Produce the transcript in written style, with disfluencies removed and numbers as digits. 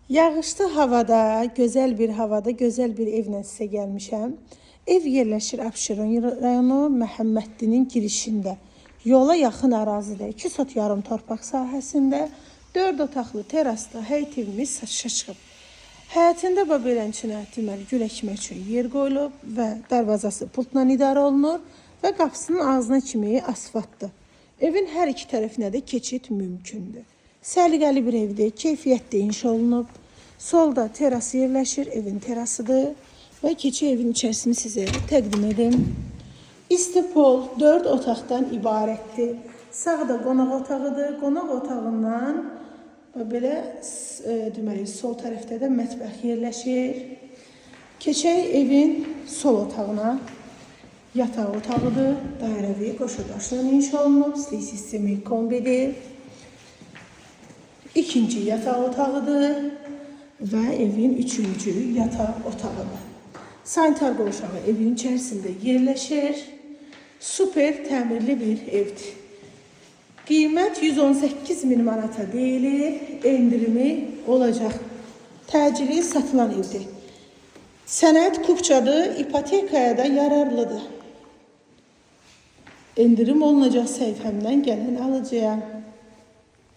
Yağışlı havada, gözəl bir havada, gözəl bir evlə sizə gəlmişəm. Ev yerləşir Abşeron rayonu Məhəmməddinin girişində. Yola yaxın ərazidə, 2 sot yarım torpaq sahəsində, 4 otaqlı terasda həyət evimiz satışa çıxıb. Həyətində belənçinə deməli gül əkmək üçün yer qoyulub və darvazası pultla idarə olunur və qapısının ağzına kimi asfaltdır. Evin hər iki tərəfinə də keçid mümkündür. Səliqəli bir evdir, keyfiyyətli inşa olunub. Solda teras yerləşir, evin terasıdır və keçi evin içərisini sizə təqdim edim. İstipol 4 otaqdan ibarətdir. Sağda qonaq otağıdır. Qonaq otağından belə deməli sol tərəfdə də mətbəx yerləşir. Keçək evin sol otağına. Yataq otağıdır. Dairəvi qoşudaşla inşa olunub. Silik sistemi kombidir. İkinci yataq otağıdır və evin üçüncü yataq otağıdır. Sanitar qovşağı evin içərisində yerləşir. Super təmirli bir evdir. Qiymət 118.000 manata deyilir. Endirimi olacaq. Təcili satılan evdir. Sənəd kupçadır, ipotekaya da yararlıdır. Endirim olunacaq səhifəmdən gəlin alıcıya.